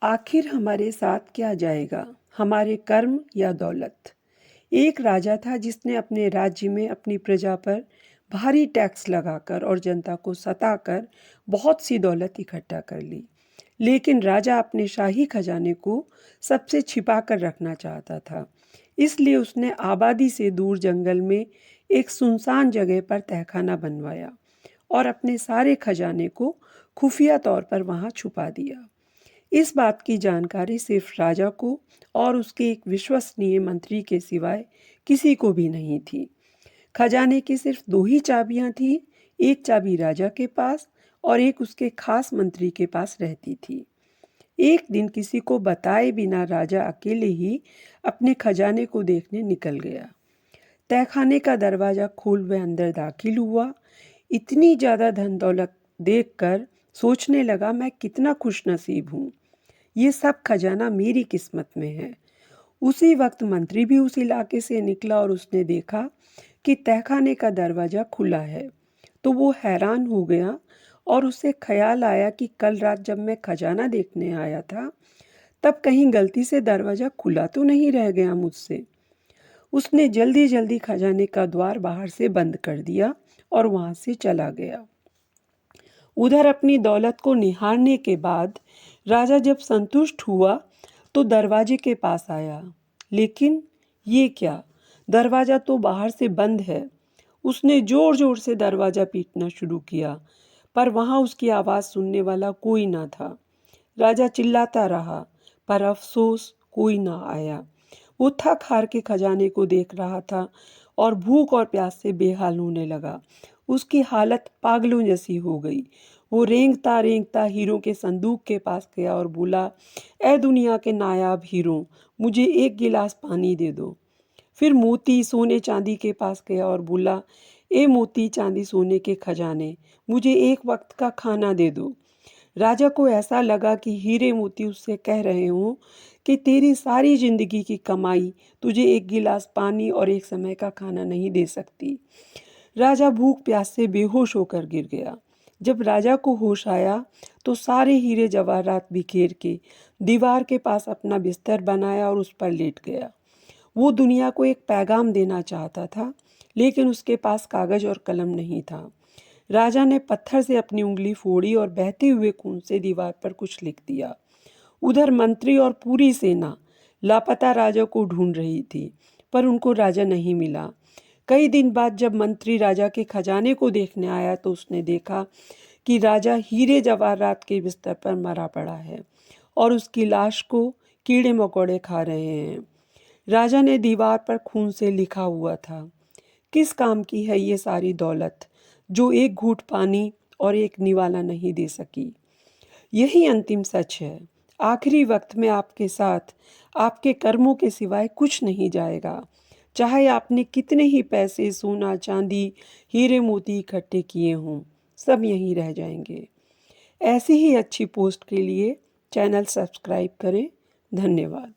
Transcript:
आखिर हमारे साथ क्या जाएगा, हमारे कर्म या दौलत। एक राजा था जिसने अपने राज्य में अपनी प्रजा पर भारी टैक्स लगाकर और जनता को सताकर बहुत सी दौलत इकट्ठा कर ली। लेकिन राजा अपने शाही खजाने को सबसे छिपा कर रखना चाहता था। इसलिए उसने आबादी से दूर जंगल में एक सुनसान जगह पर तहखाना बनवाया और अपने सारे खजाने को खुफिया तौर पर वहां छुपा दिया। इस बात की जानकारी सिर्फ राजा को और उसके एक विश्वसनीय मंत्री के सिवाय किसी को भी नहीं थी। खजाने की सिर्फ दो ही चाबियां थी, एक चाबी राजा के पास और एक उसके खास मंत्री के पास रहती थी। एक दिन किसी को बताए बिना राजा अकेले ही अपने खजाने को देखने निकल गया। तहखाने का दरवाजा खोल वह अंदर दाखिल हुआ। इतनी ज्यादा धन दौलत देखकर सोचने लगा, मैं कितना खुशनसीब हूँ, ये सब खजाना मेरी किस्मत में है। उसी वक्त मंत्री भी उस इलाके से निकला और उसने देखा कि तहखाने का दरवाजा खुला है। तो वो हैरान हो गया और उसे ख्याल आया कि कल रात जब मैं खजाना देखने आया था तब कहीं गलती से दरवाजा खुला तो नहीं रह गया मुझसे। उसने जल्दी जल्दी खजाने का द्वार बाहर से बंद कर दिया और वहां से चला गया। उधर अपनी दौलत को निहारने के बाद राजा जब संतुष्ट हुआ तो दरवाजे के पास आया, लेकिन ये क्या, दरवाजा तो बाहर से बंद है। उसने जोर जोर से दरवाजा पीटना शुरू किया, पर वहां उसकी आवाज सुनने वाला कोई ना था। राजा चिल्लाता रहा, पर अफसोस कोई ना आया। वो थक हार के खजाने को देख रहा था और भूख और प्यास से बेहाल होने लगा। उसकी हालत पागलों जैसी हो गई। वो रेंगता रेंगता हीरो के संदूक के पास गया और बोला, ए दुनिया के नायाब हीरो, मुझे एक गिलास पानी दे दो। फिर मोती सोने चांदी के पास गया और बोला, ए मोती चांदी सोने के खजाने, मुझे एक वक्त का खाना दे दो। राजा को ऐसा लगा कि हीरे मोती उससे कह रहे हों कि तेरी सारी जिंदगी की कमाई तुझे एक गिलास पानी और एक समय का खाना नहीं दे सकती। राजा भूख प्यास से बेहोश होकर गिर गया। जब राजा को होश आया तो सारे हीरे जवाहरात बिखेर के दीवार के पास अपना बिस्तर बनाया और उस पर लेट गया। वो दुनिया को एक पैगाम देना चाहता था, लेकिन उसके पास कागज और कलम नहीं था। राजा ने पत्थर से अपनी उंगली फोड़ी और बहते हुए खून से दीवार पर कुछ लिख दिया। उधर मंत्री और पूरी सेना लापता राजा को ढूंढ रही थी, पर उनको राजा नहीं मिला। कई दिन बाद जब मंत्री राजा के खजाने को देखने आया तो उसने देखा कि राजा हीरे जवाहरात के बिस्तर पर मरा पड़ा है और उसकी लाश को कीड़े मकोड़े खा रहे हैं। राजा ने दीवार पर खून से लिखा हुआ था, किस काम की है ये सारी दौलत जो एक घूंट पानी और एक निवाला नहीं दे सकी। यही अंतिम सच है। आखिरी वक्त में आपके साथ आपके कर्मों के सिवाय कुछ नहीं जाएगा। चाहे आपने कितने ही पैसे, सोना चांदी, हीरे मोती इकट्ठे किए हों, सब यहीं रह जाएंगे। ऐसी ही अच्छी पोस्ट के लिए चैनल सब्सक्राइब करें। धन्यवाद।